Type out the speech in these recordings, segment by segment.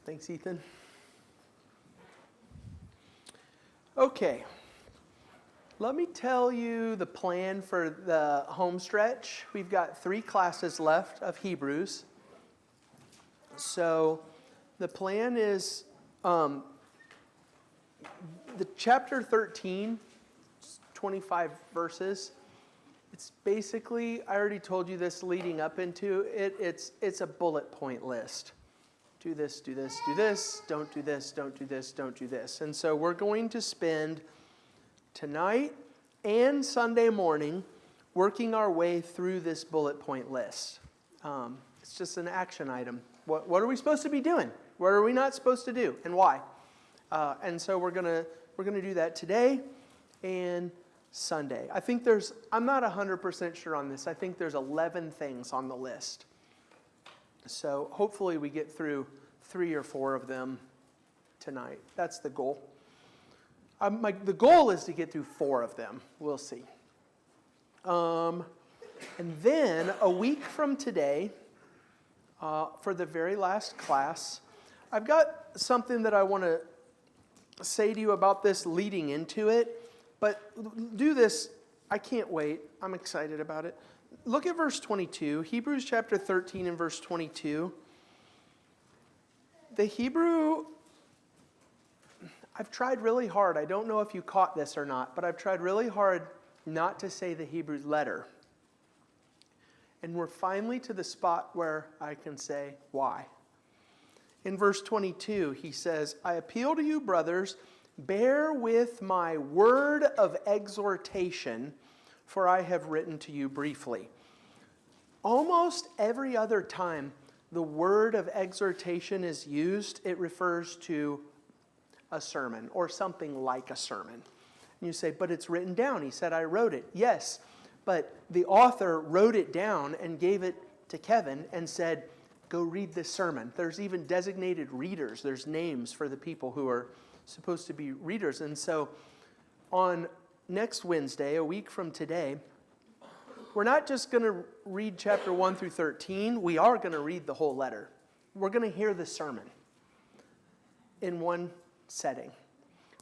Thanks, Ethan. Okay. Let me tell you the plan for the home stretch. We've got 3 classes left of Hebrews. So the plan is the chapter 13, 25 verses. It's basically, I already told you this leading up into it, it's a bullet point list. Do this, do this, do this, don't do this, don't do this, don't do this. And so we're going to spend tonight and Sunday morning working our way through this bullet point list. It's just an action item. What are we supposed to be doing? What are we not supposed to do, and why? And so we're gonna do that today and Sunday. I'm not 100% sure on this. I think there's 11 things on the list. So hopefully we get through 3 or 4 of them tonight. That's the goal. The goal is to get through 4 of them. We'll see. And then a week from today, for the very last class, I've got something that I want to say to you about this leading into it. But do this. I can't wait. I'm excited about it. Look at verse 22. Hebrews chapter 13 and verse 22. The Hebrew, I've tried really hard. I don't know if you caught this or not, but I've tried really hard not to say the Hebrew letter. And we're finally to the spot where I can say why. In verse 22, he says, I appeal to you, brothers, bear with my word of exhortation, for I have written to you briefly. Almost every other time the word of exhortation is used, it refers to a sermon or something like a sermon. And you say, but it's written down. He said, I wrote it. Yes, but the author wrote it down and gave it to Kevin and said, go read this sermon. There's even designated readers. There's names for the people who are supposed to be readers. And so on next Wednesday, a week from today, we're not just going to read chapter 1 through 13. We are going to read the whole letter. We're going to hear the sermon in one setting.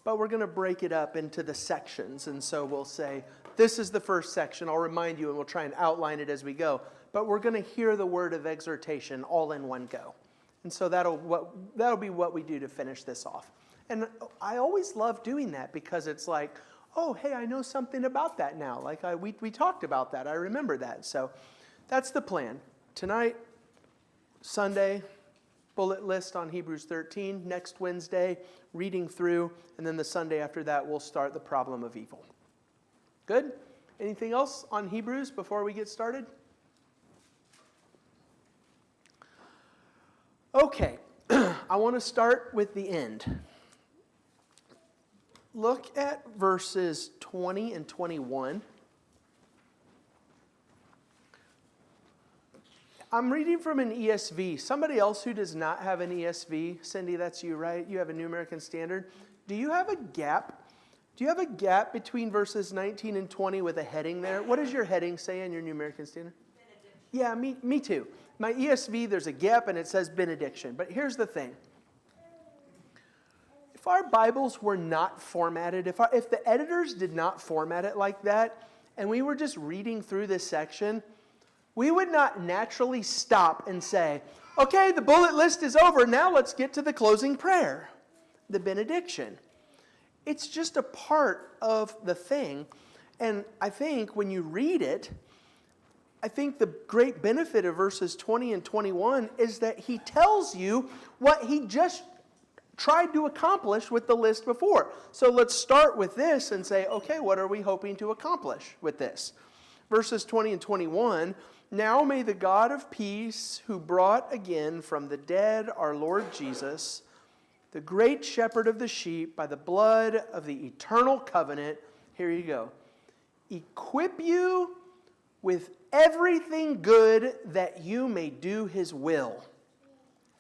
But we're going to break it up into the sections. And so we'll say, this is the first section. I'll remind you, and we'll try and outline it as we go. But we're going to hear the word of exhortation all in one go. And so that'll be what we do to finish this off. And I always love doing that because it's like, oh, hey, I know something about that now. Like we talked about that. I remember that. So that's the plan. Tonight, Sunday, bullet list on Hebrews 13. Next Wednesday, reading through. And then the Sunday after that, we'll start the problem of evil. Good? Anything else on Hebrews before we get started? Okay. I want to start with the end. Look at verses 20 and 21. I'm reading from an ESV. Somebody else who does not have an ESV, Cindy, that's you, right? You have a New American Standard. Do you have a gap? Do you have a gap between verses 19 and 20 with a heading there? What does your heading say in your New American Standard? Benediction. Yeah, me too. My ESV, there's a gap and it says benediction. But here's the thing. If our Bibles were not formatted, if the editors did not format it like that, and we were just reading through this section, we would not naturally stop and say, okay, the bullet list is over, now let's get to the closing prayer, the benediction. It's just a part of the thing, and I think when you read it, I think the great benefit of verses 20 and 21 is that he tells you what he just tried to accomplish with the list before. So let's start with this and say, okay, what are we hoping to accomplish with this? Verses 20 and 21, now may the God of peace, who brought again from the dead our Lord Jesus, the great shepherd of the sheep, by the blood of the eternal covenant, here you go, equip you with everything good that you may do his will,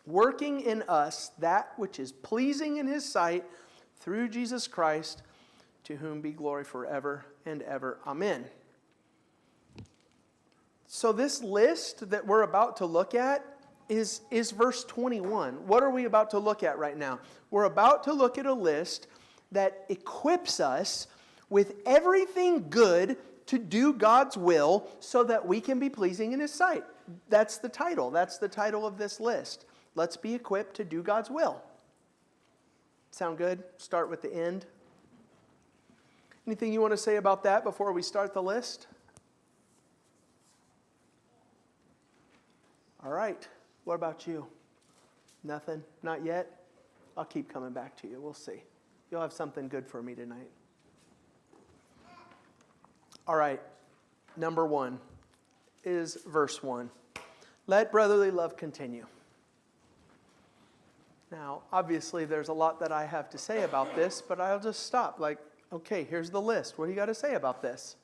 working in us that which is pleasing in his sight through Jesus Christ, to whom be glory forever and ever. Amen. So this list that we're about to look at is verse 21. What are we about to look at right now? We're about to look at a list that equips us with everything good to do God's will so that we can be pleasing in His sight. That's the title. That's the title of this list. Let's be equipped to do God's will. Sound good? Start with the end. Anything you want to say about that before we start the list? All right. What about you? Nothing? Not yet? I'll keep coming back to you. We'll see. You'll have something good for me tonight. All right. Number 1 is verse 1. Let brotherly love continue. Now, obviously, there's a lot that I have to say about this, but I'll just stop. Like, okay, here's the list. What do you got to say about this?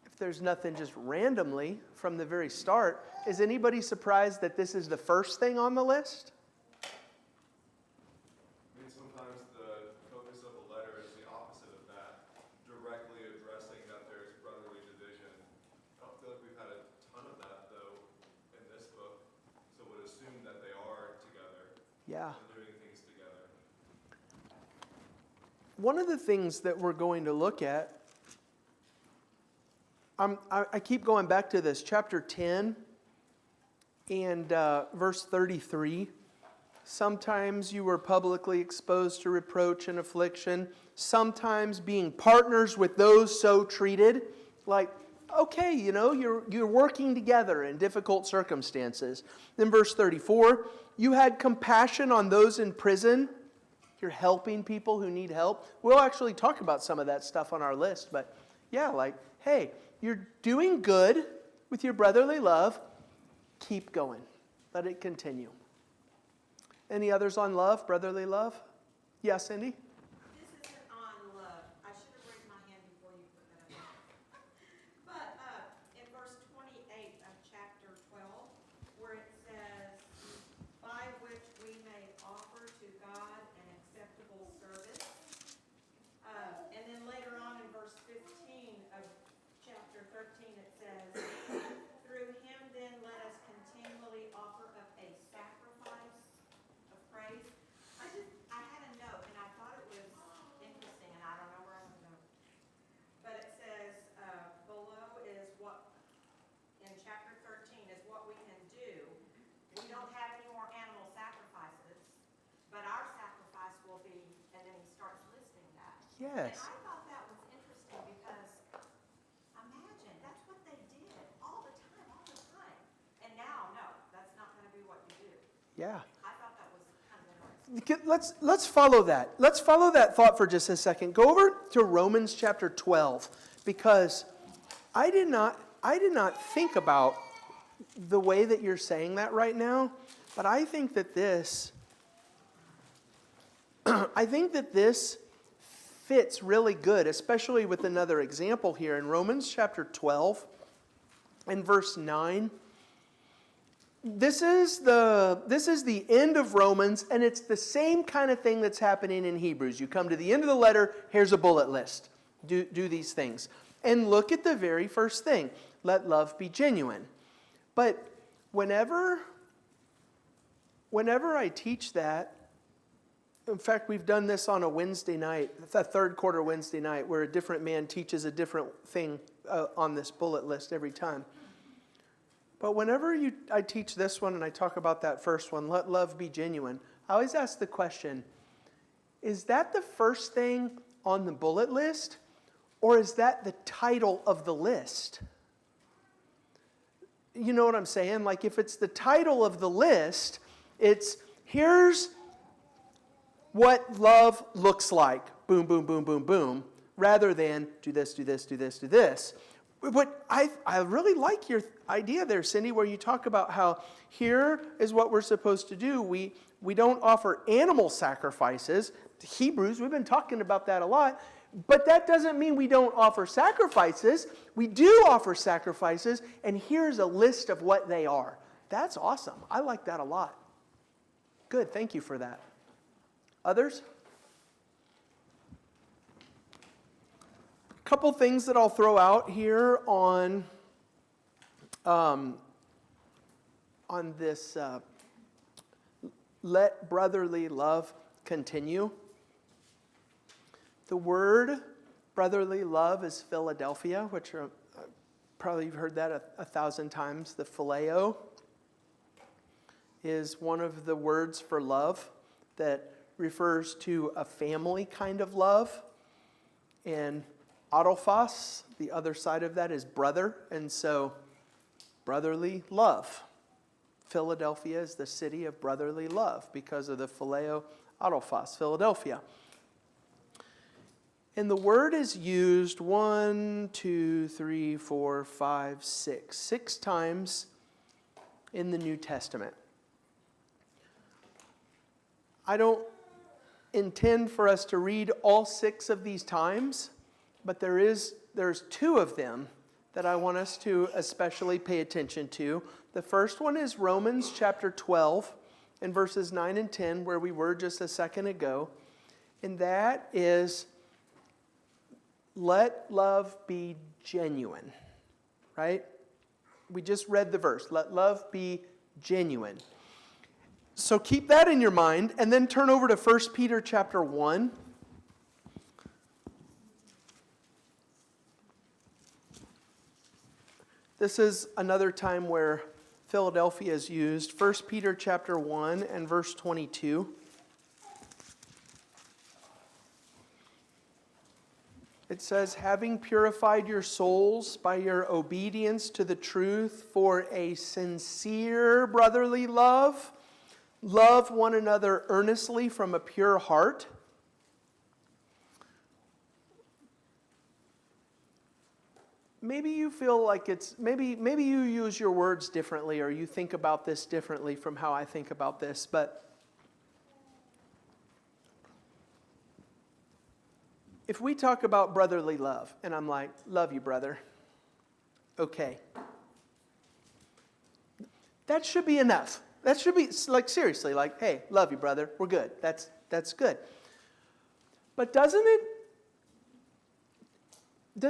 If there's nothing just randomly from the very start, is anybody surprised that this is the first thing on the list? I mean, sometimes the focus of a letter is the opposite of that, directly addressing that there's brotherly division. I don't feel like we've had a ton of that, though, in this book, so would assume that they are together. Yeah. And doing things together. One of the things that we're going to look at, I keep going back to this, chapter 10 and verse 33. Sometimes you were publicly exposed to reproach and affliction, sometimes being partners with those so treated. Like, okay, you know, you're working together in difficult circumstances. Then verse 34, you had compassion on those in prison. You're helping people who need help. We'll actually talk about some of that stuff on our list, but yeah, like, hey, you're doing good with your brotherly love. Keep going. Let it continue. Any others on love, brotherly love? Yes, Cindy? This isn't on love. I should have raised my hand before you put that up. But in verse 28 of chapter 12, where it says, by which we may offer to God an acceptable service. And then later on in verse 15 of chapter 13, it says, through him then let us continually offer up a sacrifice of praise. I had a note, and I thought it was interesting, and I don't know where I wrote it. But it says, below is what, in chapter 13, is what we can do. We don't have any more animal sacrifices, but our sacrifice will be, and then he starts listing that. Yes. And I thought that was interesting because, imagine, that's what they did all the time. And now, no, that's not going to be what you do. Yeah. I thought that was kind of interesting. Let's follow that. Let's follow that thought for just a second. Go over to Romans chapter 12, because I did not think about the way that you're saying that right now, but I think that this fits really good, especially with another example here in Romans chapter 12 and verse 9. This is the end of Romans, and it's the same kind of thing that's happening in Hebrews. You come to the end of the letter, here's a bullet list. Do these things. And look at the very first thing. Let love be genuine. But whenever I teach that, in fact, we've done this on a Wednesday night. It's a third quarter Wednesday night where a different man teaches a different thing on this bullet list every time. But whenever I teach this one and I talk about that first one, let love be genuine, I always ask the question, is that the first thing on the bullet list, or is that the title of the list? You know what I'm saying? Like if it's the title of the list, it's here's what love looks like. Boom, boom, boom, boom, boom. Rather than do this, do this, do this, do this. But I really like your idea there, Cindy, where you talk about how here is what we're supposed to do. We don't offer animal sacrifices. Hebrews, we've been talking about that a lot. But that doesn't mean we don't offer sacrifices. We do offer sacrifices, and here's a list of what they are. That's awesome. I like that a lot. Good, thank you for that. Others? A couple things that I'll throw out here on on this let brotherly love continue. The word brotherly love is Philadelphia, which probably you've heard that 1,000 times. The phileo is one of the words for love that refers to a family kind of love. And adelphos, the other side of that, is brother. And so brotherly love. Philadelphia is the city of brotherly love because of the phileo adelphos, Philadelphia. And the word is used 6 times in the New Testament. I don't intend for us to read all 6 of these times, but there's 2 of them that I want us to especially pay attention to. The first one is Romans chapter 12 and verses 9 and 10, where we were just a second ago. And that is, let love be genuine, right? We just read the verse, let love be genuine. So keep that in your mind, and then turn over to 1 Peter chapter 1. This is another time where Philadelphia is used. 1 Peter chapter 1 and verse 22. It says, having purified your souls by your obedience to the truth for a sincere brotherly love, love one another earnestly from a pure heart. Maybe you feel like maybe you use your words differently, or you think about this differently from how I think about this, but if we talk about brotherly love, and I'm like, love you, brother, okay. That should be enough. That should be, like, seriously, like, hey, love you, brother, we're good. That's good. But does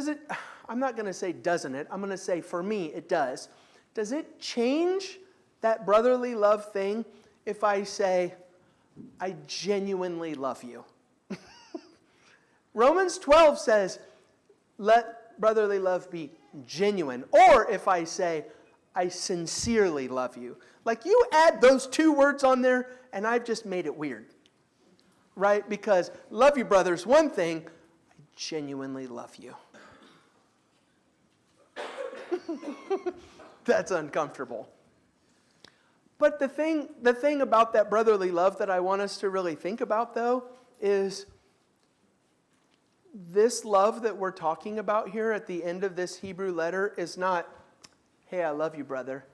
it, I'm not going to say doesn't it, I'm going to say for me it does. Does it change that brotherly love thing if I say, I genuinely love you? Romans 12 says, let brotherly love be genuine. Or if I say, I sincerely love you. Like, you add those 2 words on there, and I've just made it weird. Right? Because love you, brother, is one thing. I genuinely love you. That's uncomfortable. But the thing about that brotherly love that I want us to really think about, though, is this love that we're talking about here at the end of this Hebrew letter is not, hey, I love you, brother.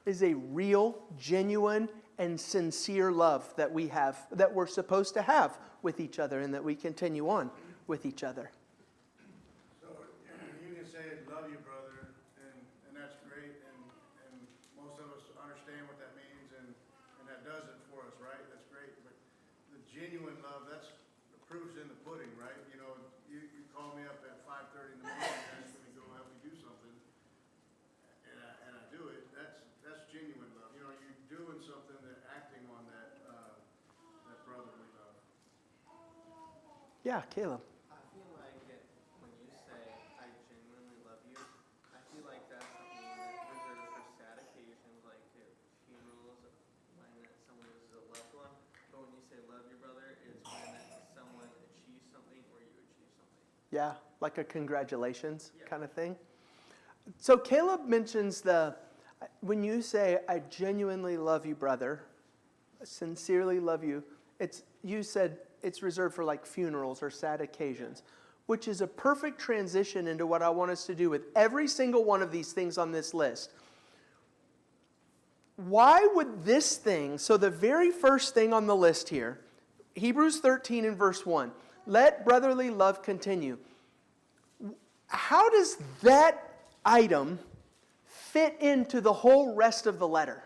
It is a real, genuine, and sincere love that we have, that we're supposed to have with each other, and that we continue on with each other. So you can say, love you, brother, and that's great, and most of us understand what that means, and that does it for us, right? That's great. But the genuine love, that's the proof's in the pudding, right? You know, you call me up at 5:30 in the morning and ask me to go help me do something, and I do it. That's genuine love. You know, you're doing something, that acting on that brotherly love. Yeah, Caleb. I feel like when you say, I genuinely love you, I feel like that's something that's reserved for sad occasions, like at funerals, when someone loses a loved one. But when you say love your brother, it's when someone achieves something or you achieve something. Yeah, like a congratulations kind of thing. So Caleb mentions when you say, I genuinely love you, brother, I sincerely love you, you said it's reserved for like funerals or sad occasions, which is a perfect transition into what I want us to do with every single one of these things on this list. Why would this thing, so the very first thing on the list here, Hebrews 13 and verse 1, let brotherly love continue. How does that item fit into the whole rest of the letter?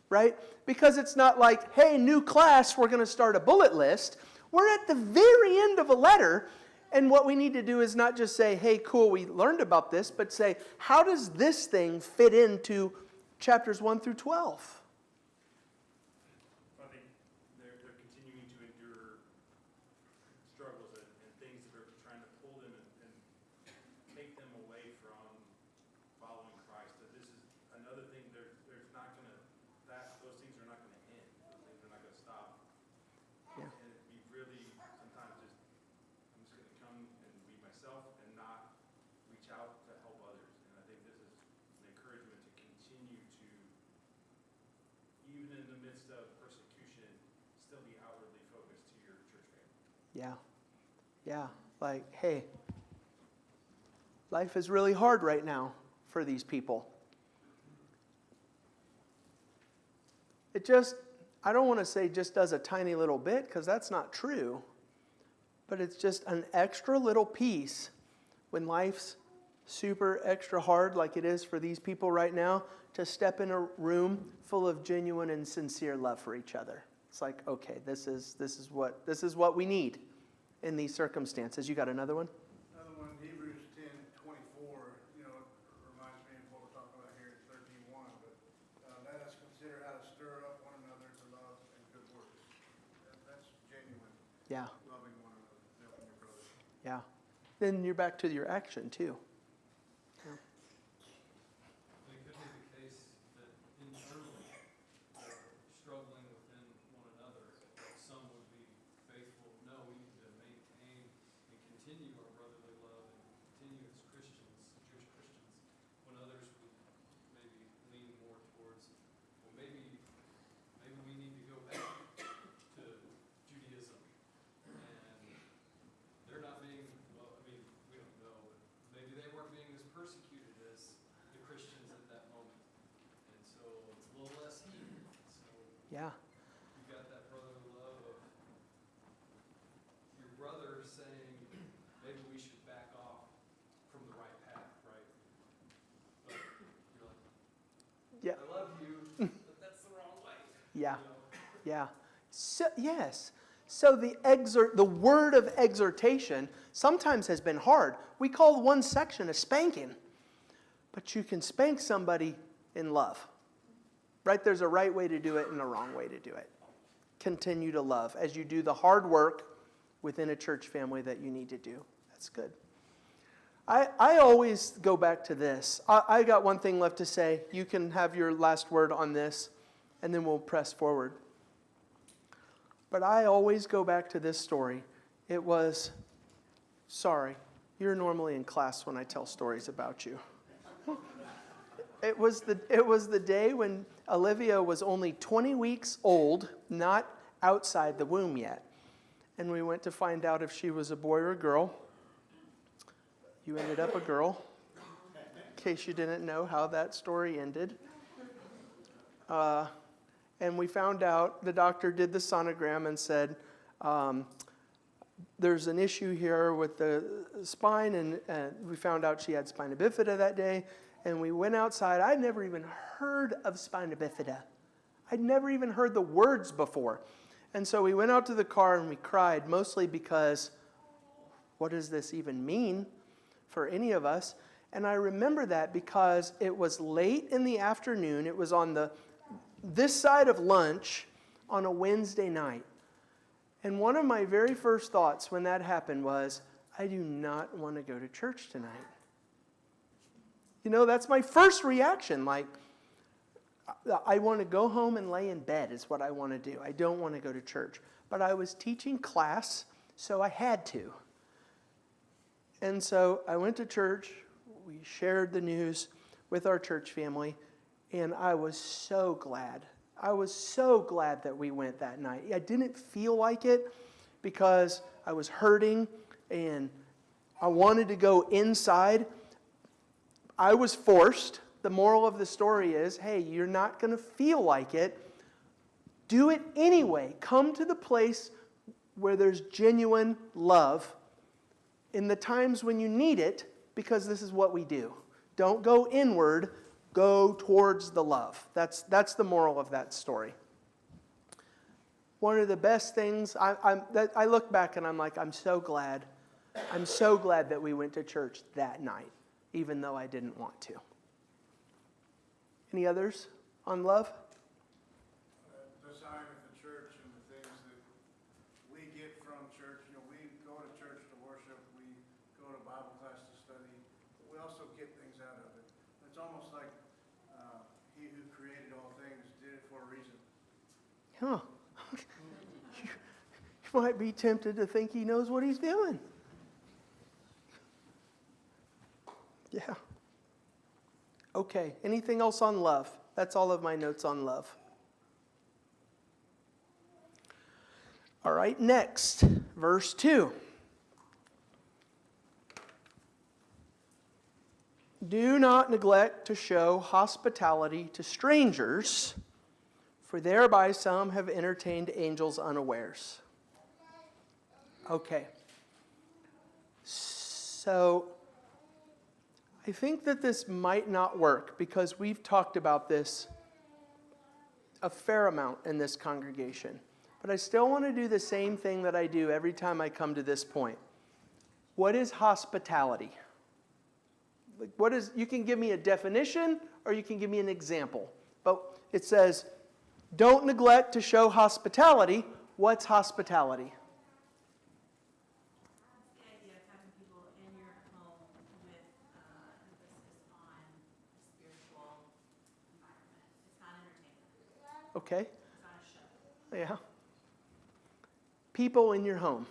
Right? Because it's not like, hey, new class, we're going to start a bullet list. We're at the very end of a letter, And what we need to do is not just say, hey, cool, we learned about this, but say, how does this thing fit into chapters 1 through 12? I think they're continuing to endure struggles and things that are trying to pull them and take them away from following Christ. That this is another thing. There's not going to those things are not going to end. Those things are not going to stop. Yeah. And it'd be really sometimes just I'm just going to come and be myself and not reach out to help others. And I think this is an encouragement to continue to, even in the midst of persecution, still be outwardly focused to your church family. Yeah. Yeah. Like, hey, life is really hard right now for these people. It just, I don't want to say just does a tiny little bit, because that's not true. But it's just an extra little piece when life's super extra hard like it is for these people right now, to step in a room full of genuine and sincere love for each other. It's like, okay, this is what we need in these circumstances. You got another one? Another one, Hebrews 10:24, reminds me of what we're talking about here in 13:1, but let us consider how to stir up one another to love and good works. That's genuine, Yeah, loving one another, helping your brother. yeah. Then you're back to your action too. It could be the case that internally they're struggling within one another. Some would be faithful, no, we need to maintain and continue our brotherly love and continue as Christians, Jewish Christians, when others would maybe lean more towards, well, maybe we need to go back to Judaism. And they're not being, well, I mean, we don't know, but maybe they weren't being as persecuted as the Christians at that moment. And so it's a little less heat. So Yeah, you've got that brotherly love of your brother saying, maybe we should back off from the right path, right? But you're like, yeah, I love you, but that's the wrong way. yeah, You know? yeah. So, yes. So the word of exhortation sometimes has been hard. We call one section a spanking. But you can spank somebody in love. Right? There's a right way to do it and a wrong way to do it. Continue to love as you do the hard work within a church family that you need to do. That's good. I always go back to this. I got one thing left to say. You can have your last word on this, and then we'll press forward. But I always go back to this story. It was, sorry, you're normally in class when I tell stories about you. It was the day when Olivia was only 20 weeks old, not outside the womb yet. And we went to find out if she was a boy or a girl. You ended up a girl, in case you didn't know how that story ended. And we found out, the doctor did the sonogram and said, there's an issue here with the spine, and we found out she had spina bifida that day. And we went outside. I'd never even heard of spina bifida. I'd never even heard the words before. And so we went out to the car and we cried, mostly because what does this even mean for any of us? And I remember that because it was late in the afternoon. It was on this side of lunch on a Wednesday night. And one of my very first thoughts when that happened was, I do not want to go to church tonight. That's my first reaction. Like, I want to go home and lay in bed is what I want to do. I don't want to go to church. But I was teaching class, so I had to. And so I went to church. We shared the news with our church family. And I was so glad. I was so glad that we went that night. I didn't feel like it because I was hurting and I wanted to go inside. I was forced. The moral of the story is, hey, you're not going to feel like it. Do it anyway. Come to the place where there's genuine love in the times when you need it, because this is what we do. Don't go inward. Go towards the love. That's the moral of that story. One of the best things, I look back and I'm like, I'm so glad I'm so glad that we went to church that night, even though I didn't want to. Any others on love? The sign of the church and the things that we get from church, we go to church to worship, we go to Bible class to study, but we also get things out of it. It's almost like he who created all things did it for a reason. Huh. You might be tempted to think he knows what he's doing. Yeah. Okay, anything else on love? That's all of my notes on love. All right, next, verse 2. Do not neglect to show hospitality to strangers, for thereby some have entertained angels unawares. Okay. So, I think that this might not work because we've talked about this a fair amount in this congregation. But I still want to do the same thing that I do every time I come to this point. What is hospitality? You can give me a definition or you can give me an example. But it says, don't neglect to show hospitality. What's hospitality? The idea of having people in your home with emphasis on a spiritual environment. It's not entertainment. Okay. It's not a show. Yeah. People in your home.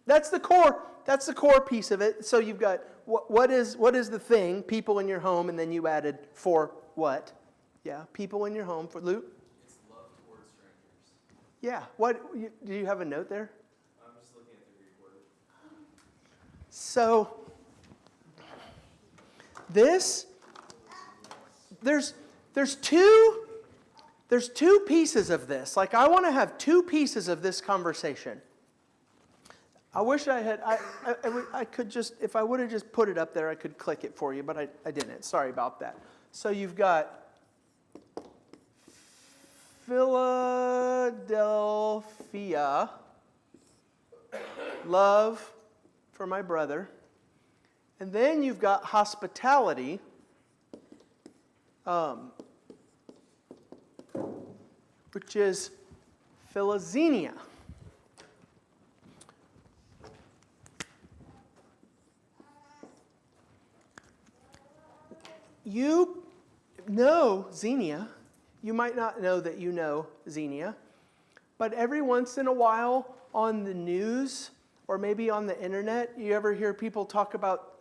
That's the core piece of it. So you've got what is the thing, people in your home, and then you added for what? Yeah, people in your home. For Luke? It's love towards strangers. Yeah. Do you have a note there? I'm just looking at the Greek word. So there's two pieces of this. Like, I want to have two pieces of this conversation. I wish I could just, if I would have just put it up there, I could click it for you, but I didn't. Sorry about that. So you've got Philadelphia, love for my brother. And then you've got hospitality, which is Philoxenia. You know Xenia. You might not know that you know Xenia. But every once in a while on the news or maybe on the internet, you ever hear people talk about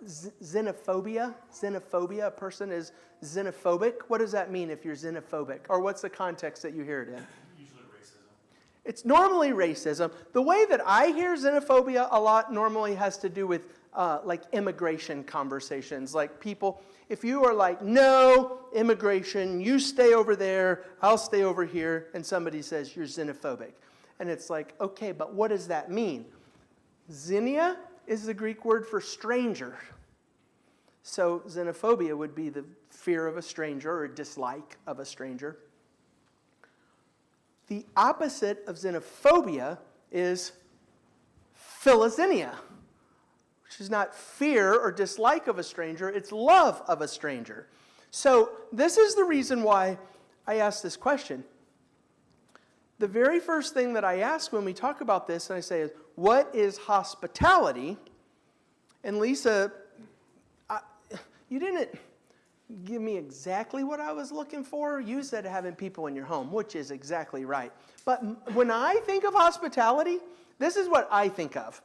xenophobia? Xenophobia, a person is xenophobic. What does that mean if you're xenophobic? Or what's the context that you hear it in? Usually racism. It's normally racism. The way that I hear xenophobia a lot normally has to do with like immigration conversations. Like people, if you are like, no, immigration, you stay over there, I'll stay over here, and somebody says you're xenophobic. And it's like, okay, but what does that mean? Xenia is the Greek word for stranger. So xenophobia would be the fear of a stranger or dislike of a stranger. The opposite of xenophobia is philoxenia, which is not fear or dislike of a stranger, it's love of a stranger. So this is the reason why I asked this question. The very first thing that I ask when we talk about this, and I say, is, what is hospitality? And Lisa, you didn't give me exactly what I was looking for. You said having people in your home, which is exactly right. But when I think of hospitality, this is what I think of.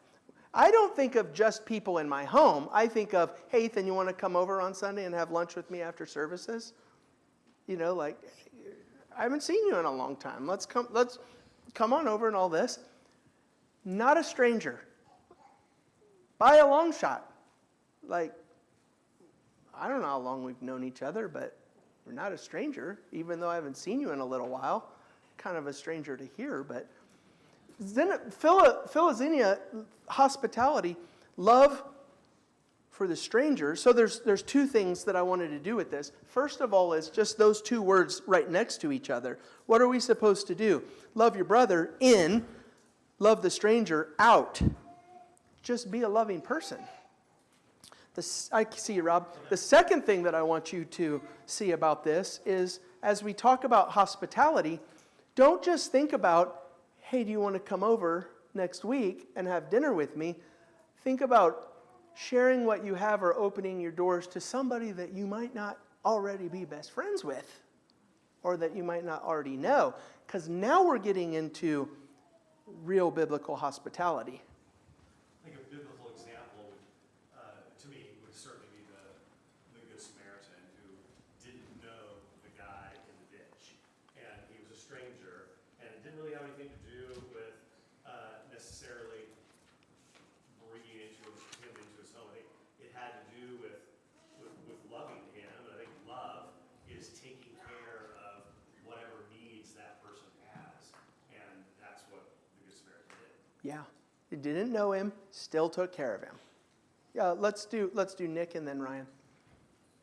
I don't think of just people in my home. I think of, hey, Ethan, you want to come over on Sunday and have lunch with me after services? You know, like, I haven't seen you in a long time. Let's come on over and all this. Not a stranger. By a long shot. Like, I don't know how long we've known each other, but we're not a stranger, even though I haven't seen you in a little while. Kind of a stranger to hear, but philoxenia, hospitality, love for the stranger. So there's two things that I wanted to do with this. First of all is just those two words right next to each other. What are we supposed to do? Love your brother in, love the stranger out. just be a loving person. I see you, Rob. The second thing that I want you to see about this is, as we talk about hospitality, don't just think about, hey, do you want to come over next week and have dinner with me? Think about sharing what you have or opening your doors to somebody that you might not already be best friends with or that you might not already know. Because now we're getting into real biblical hospitality. I think a biblical example, to me, would certainly be the Good Samaritan who didn't know the guy in the ditch. And he was a stranger, and it didn't really have anything to do with necessarily bringing him into his home. It had to do with loving him. And I think love is taking care of whatever needs that person has. And that's what the Good Samaritan did. Yeah. They didn't know him, still took care of him. Yeah, let's do Nick and then Ryan.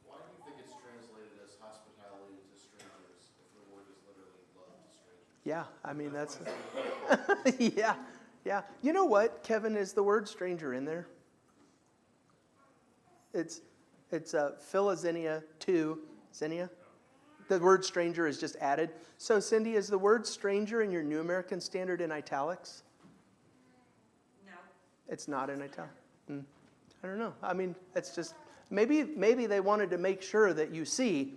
Why do you think it's translated as hospitality to strangers if the word is literally love to strangers? Yeah, I mean, that's... yeah. You know what, Kevin, is the word stranger in there? It's philoxenia to xenia. The word stranger is just added. So, Cindy, is the word stranger in your New American Standard in italics? No. It's not in italics. I don't know. I mean, it's just, maybe they wanted to make sure that you see,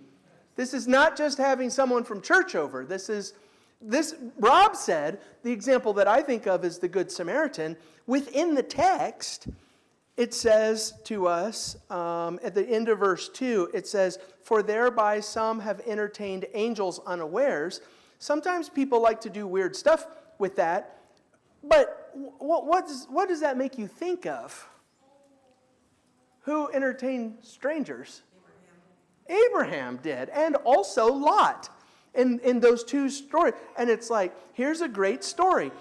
this is not just having someone from church over. Rob said, the example that I think of is the Good Samaritan. Within the text, it says to us, at the end of verse 2, it says, "For thereby some have entertained angels unawares." Sometimes people like to do weird stuff with that, but what does that make you think of? Who entertained strangers? Abraham did, and also Lot in those two stories. And it's like, here's a great story.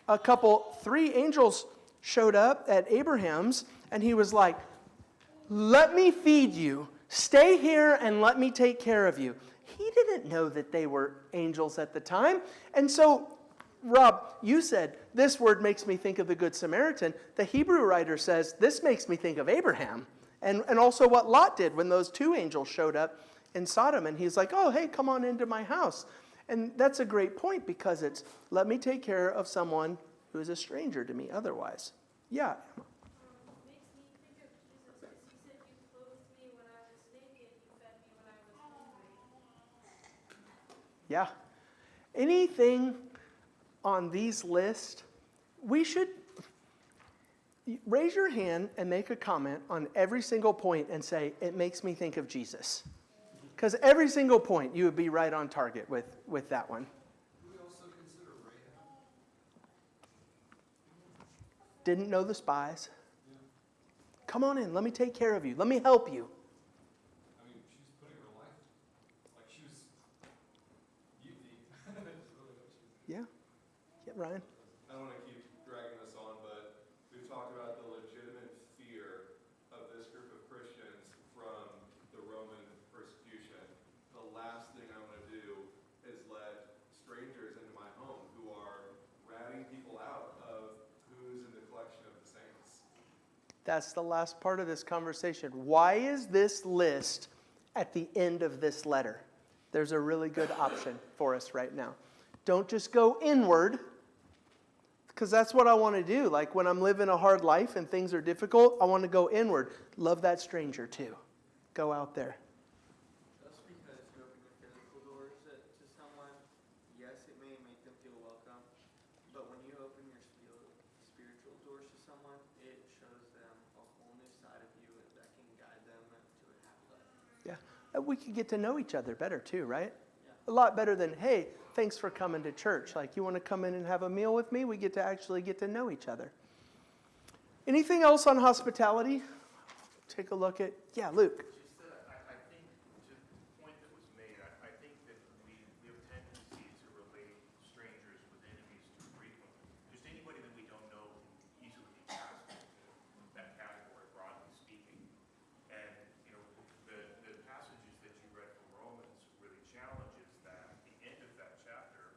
3 angels showed up at Abraham's, and he was like, let me feed you. Stay here and let me take care of you. He didn't know that they were angels at the time. And so, Rob, you said, this word makes me think of the Good Samaritan. The Hebrew writer says, this makes me think of Abraham. And also what Lot did when those 2 angels showed up in Sodom. And he's like, oh, hey, come on into my house. And that's a great point because it's, let me take care of someone who is a stranger to me otherwise. Yeah. Makes me think of Jesus because he said, you clothed me when I was naked, you fed me when I was hungry. Yeah. Anything on these lists, we should raise your hand and make a comment on every single point and say, it makes me think of Jesus. Because every single point, you would be right on target with that one. Do we also consider Rahab? Didn't know the spies. Come on in. Let me take care of you. Let me help you. I mean, she was putting her life, like she was beauty. That's really what she was. Yeah. Yeah, Ryan. I don't want to keep dragging this on, but we've talked about the legitimate fear of this group of Christians from the Roman persecution. The last thing I want to do is let strangers into my home who are ratting people out of who's in the collection of the saints. That's the last part of this conversation. Why is this list at the end of this letter? There's a really good option for us right now. Don't just go inward, because that's what I want to do. Like when I'm living a hard life and things are difficult, I want to go inward. Love that stranger too. Go out there. Just because you open your physical doors to someone, yes, it may make them feel welcome, but when you open your spiritual doors to someone, it shows them a whole new side of you that can guide them to a happy life. Yeah. We could get to know each other better too, right? Yeah. A lot better than, hey, thanks for coming to church. Like, you want to come in and have a meal with me? We get to actually get to know each other. Anything else on hospitality? Take a look at, yeah, Luke. Just that I think, just the point that was made, I think that we have tendency to relate strangers with enemies too frequently. Just anybody that we don't know can easily be cast into that category, broadly speaking. And, you know, the passages that you read from Romans really challenges that. At the end of that chapter,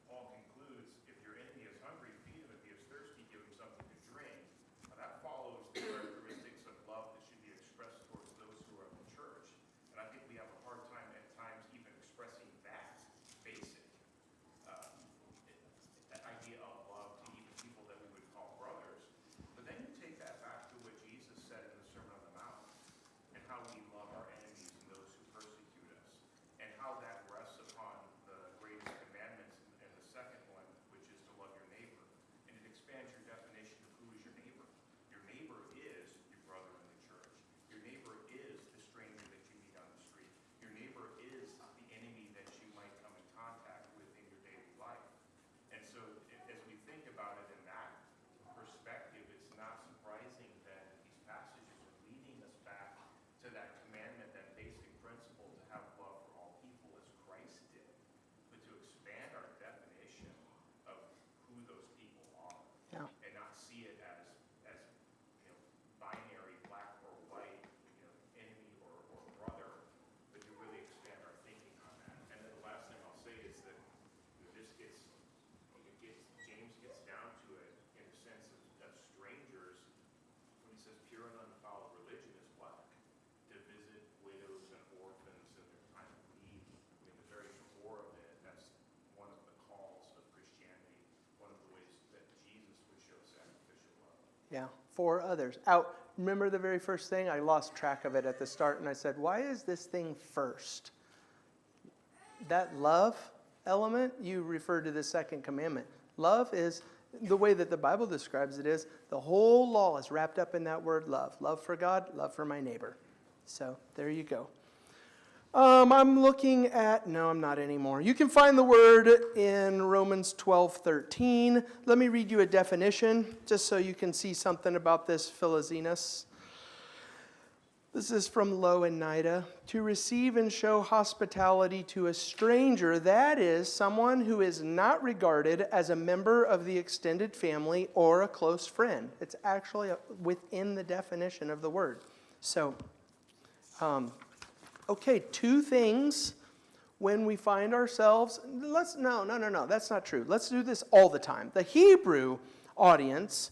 Paul concludes, if your enemy is hungry, feed him. If he is thirsty, give him something to drink. Now, that follows Yeah, for others. Out. Remember the very first thing? I lost track of it at the start, and I said, why is this thing first? That love element, you refer to the second commandment. Love is, the way that the Bible describes it is, the whole law is wrapped up in that word love. Love for God, love for my neighbor. So there you go. I'm looking at, no, I'm not anymore. You can find the word in Romans 12:13. Let me read you a definition, just so you can see something about this philozenos. This is from Lowe and Nida. To receive and show hospitality to a stranger, that is, someone who is not regarded as a member of the extended family or a close friend. It's actually within the definition of the word. So, okay, two things when we find ourselves, no, that's not true. Let's do this all the time. The Hebrew audience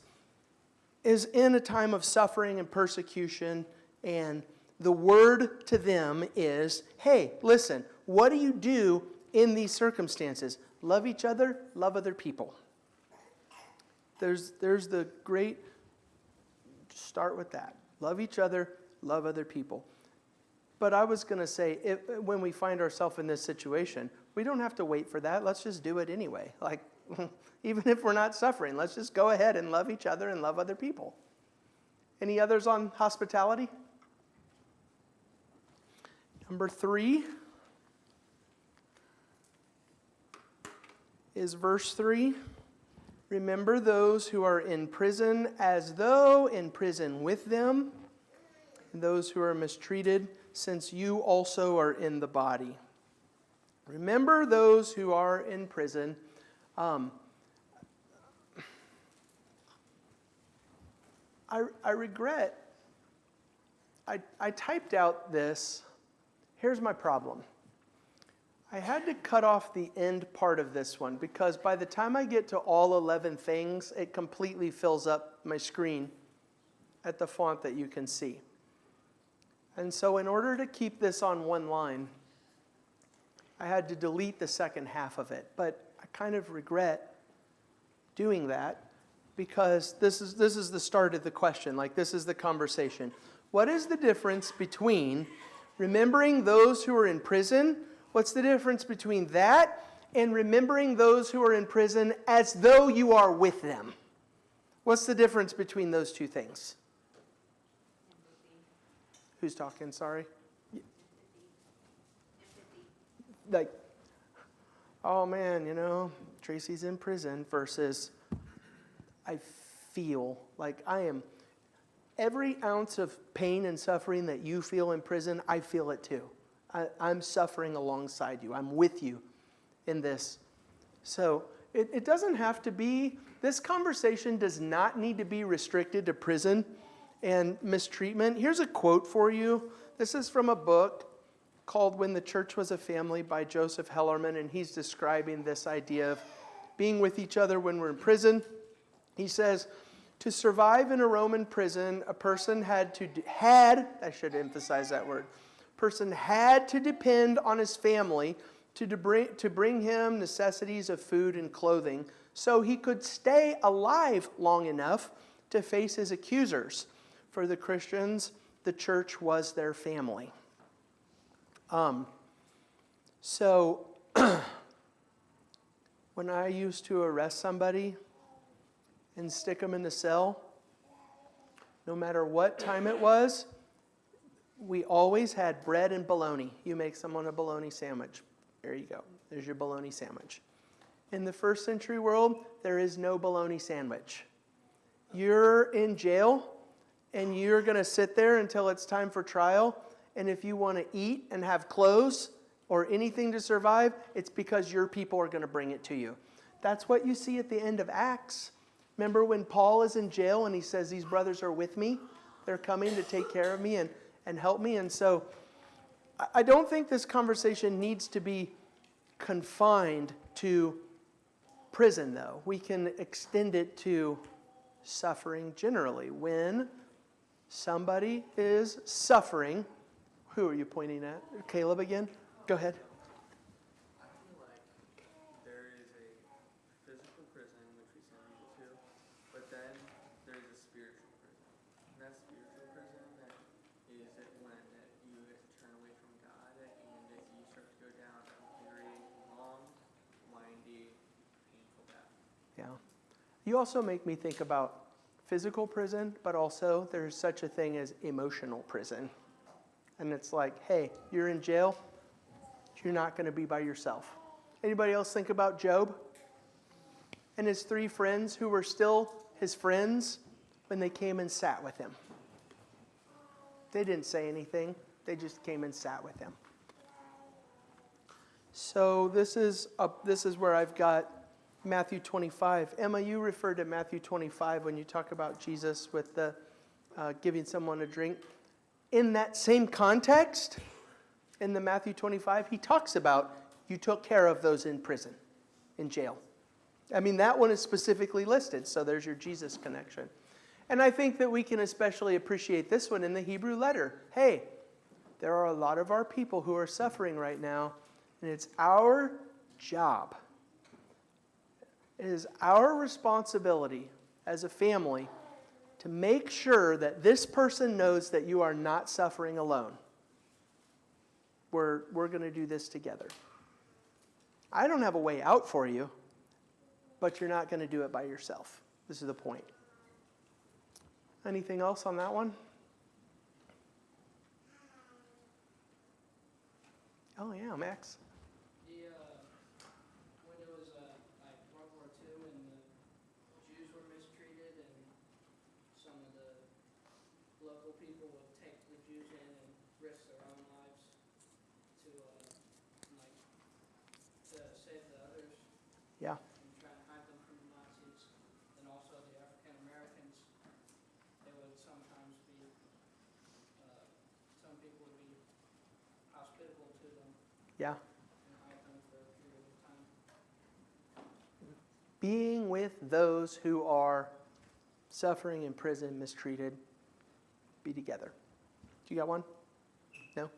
is in a time of suffering and persecution, and the word to them is, hey, listen, what do you do in these circumstances? Love each other, love other people. There's the great, start with that. Love each other, love other people. But I was going to say, when we find ourselves in this situation, we don't have to wait for that. Let's just do it anyway. Like, even if we're not suffering, let's just go ahead and love each other and love other people. Any others on hospitality? Number 3 is verse 3. Remember those who are in prison as though in prison with them, and those who are mistreated, since you also are in the body. Remember those who are in prison. I regret, I typed out this. Here's my problem. I had to cut off the end part of this one because by the time I get to all 11 things, it completely fills up my screen at the font that you can see. And so in order to keep this on one line, I had to delete the second half of it. But I kind of regret doing that because this is the start of the question. Like, this is the conversation. What is the difference between remembering those who are in prison? What's the difference between that and remembering those who are in prison as though you are with them? What's the difference between those two things? Who's talking? Sorry. Like, oh man, Tracy's in prison versus I feel like I am. Every ounce of pain and suffering that you feel in prison, I feel it too. I'm suffering alongside you. I'm with you in this. So it doesn't have to be, this conversation does not need to be restricted to prison and mistreatment. Here's a quote for you. This is from a book called When the Church Was a Family by Joseph Hellerman, and he's describing this idea of being with each other when we're in prison. He says, to survive in a Roman prison, a person I should emphasize that word, person had to depend on his family to bring him necessities of food and clothing so he could stay alive long enough to face his accusers. For the Christians, the church was their family. So when I used to arrest somebody and stick them in the cell, no matter what time it was, we always had bread and bologna. You make someone a bologna sandwich. There you go. There's your bologna sandwich. In the first century world, there is no bologna sandwich. You're in jail, and you're going to sit there until it's time for trial. And if you want to eat and have clothes or anything to survive, it's because your people are going to bring it to you. That's what you see at the end of Acts. Remember when Paul is in jail and he says, these brothers are with me. They're coming to take care of me and help me. And so I don't think this conversation needs to be confined to prison, though. We can extend it to suffering generally. When somebody is suffering, who are you pointing at? Caleb again? Go ahead. I feel like there is a physical prison, which we send people to, but then there's a spiritual You also make me think about physical prison, but also there's such a thing as emotional prison. And it's like, hey, you're in jail, you're not going to be by yourself. Anybody else think about Job and his 3 friends who were still his friends when they came and sat with him? They didn't say anything. They just came and sat with him. So this is where I've got Matthew 25. Emma, you referred to Matthew 25 when you talk about Jesus with the giving someone a drink. In that same context, in the Matthew 25, he talks about you took care of those in prison, in jail. I mean, that one is specifically listed, so there's your Jesus connection. And I think that we can especially appreciate this one in the Hebrew letter. Hey, there are a lot of our people who are suffering right now, and it's our job. It is our responsibility as a family to make sure that this person knows that you are not suffering alone. We're going to do this together. I don't have a way out for you, but you're not going to do it by yourself. This is the point. Anything else on that one? Oh, yeah, Max. When it was like World War II and the Jews were mistreated and some of the local people would take the Jews in and risk their own lives to save the others Yeah. and try to hide them from the Nazis. And also the African Americans, they would sometimes be, some people would be hospitable to them Yeah. and hide them for a period of time. Being with those who are suffering in prison, mistreated, be together. Do you got one? No?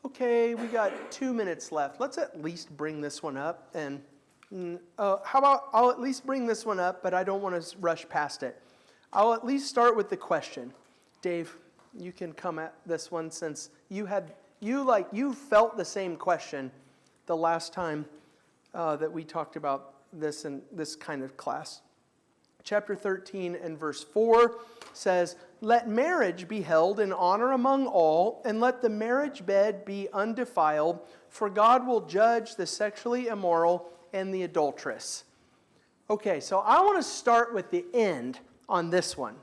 Okay, we got 2 minutes left. Let's at least bring this one up. And how about I'll at least bring this one up, but I don't want to rush past it. I'll at least start with the question. Dave, you can come at this one since you felt the same question the last time that we talked about this in this kind of class. Chapter 13 and verse 4 says, "Let marriage be held in honor among all, and let the marriage bed be undefiled, for God will judge the sexually immoral and the adulteress." Okay, so I want to start with the end on this one.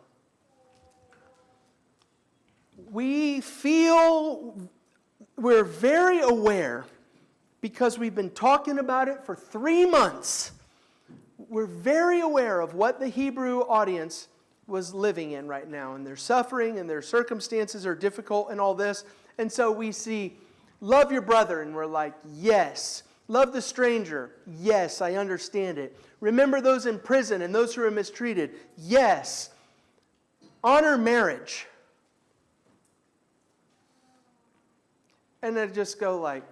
We're very aware, because we've been talking about it for 3 months, we're very aware of what the Hebrew audience was living in right now, and their suffering and their circumstances are difficult and all this. And so we see, love your brother, and we're like, yes. Love the stranger, yes, I understand it. Remember those in prison and those who are mistreated, yes. Honor marriage. And then just go like,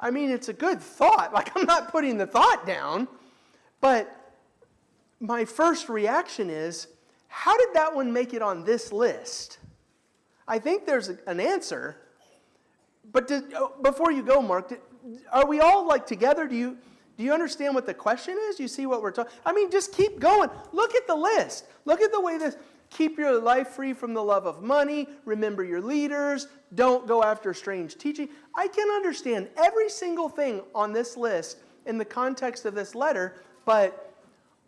I mean, it's a good thought. Like, I'm not putting the thought down. But my first reaction is, how did that one make it on this list? I think there's an answer. But before you go, Mark, are we all like together? Do you understand what the question is? Do you see what we're talking? I mean, just keep going. Look at the list. Look at the way this. Keep your life free from the love of money. Remember your leaders. Don't go after strange teaching. I can understand every single thing on this list in the context of this letter, but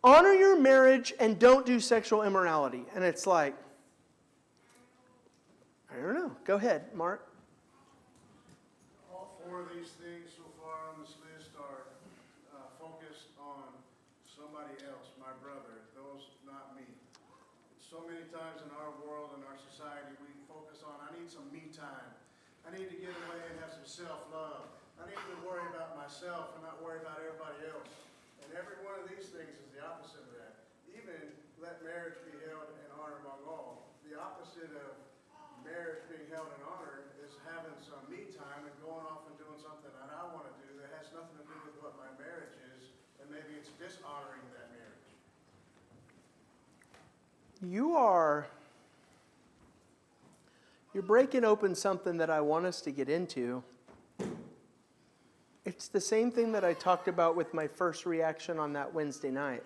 honor your marriage and don't do sexual immorality. And it's like, I don't know. Go ahead, Mark. All 4 of these things so far on this list are focused on somebody else, my brother, those not me. So many times in our world and our society, we focus on, I need some me time. I need to get away and have some self-love. I need to worry about myself and not worry about everybody else. And every one of these things is the opposite of that. Even let marriage be held in honor among all. The opposite of marriage being held in honor is having some me time and going off and doing something that I want to do that has nothing to do with what my marriage is, and maybe it's dishonoring that marriage. You're breaking open something that I want us to get into. It's the same thing that I talked about with my first reaction on that Wednesday night.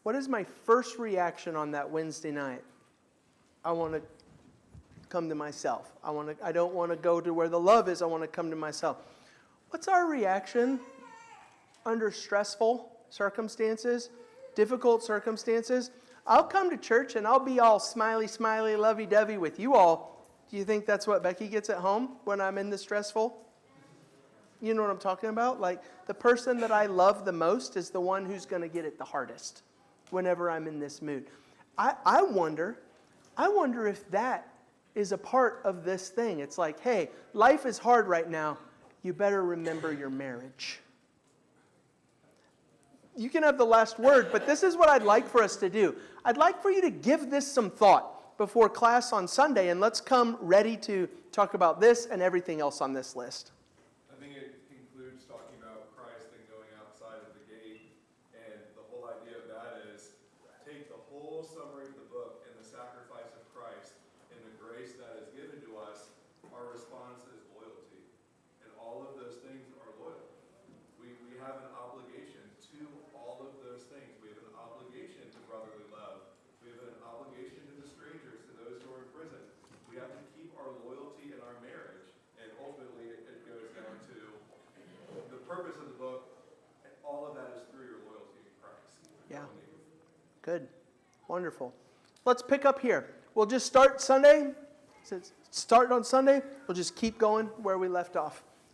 What is my first reaction on that Wednesday night? I want to come to myself. I don't want to go to where the love is. I want to come to myself. What's our reaction under stressful circumstances, difficult circumstances? I'll come to church and I'll be all smiley, smiley, lovey-dovey with you all. Do you think that's what Becky gets at home when I'm in the stressful? You know what I'm talking about? Like, the person that I love the most is the one who's going to get it the hardest whenever I'm in this mood. I wonder if that is a part of this thing. It's like, hey, life is hard right now. You better remember your marriage. You can have the last word, but this is what I'd like for us to do. I'd like for you to give this some thought before class on Sunday, and let's come ready to talk about this and everything else on this list. I think it includes talking about Christ and going outside of the gate, and the whole idea of that is take the whole summary of the book and the sacrifice of Christ and the grace that is given to us. Our response is loyalty, and all of those things are loyal. We have an obligation to all of those things. We have an obligation to brotherly love. We have an obligation to the strangers, to those who are in prison. We have to keep our loyalty in our marriage, and ultimately it goes down to the purpose of the book. All of that is through your loyalty in Christ. Yeah. Good. Wonderful. Let's pick up here. We'll just start Sunday. Start on Sunday. We'll just keep going where we left off.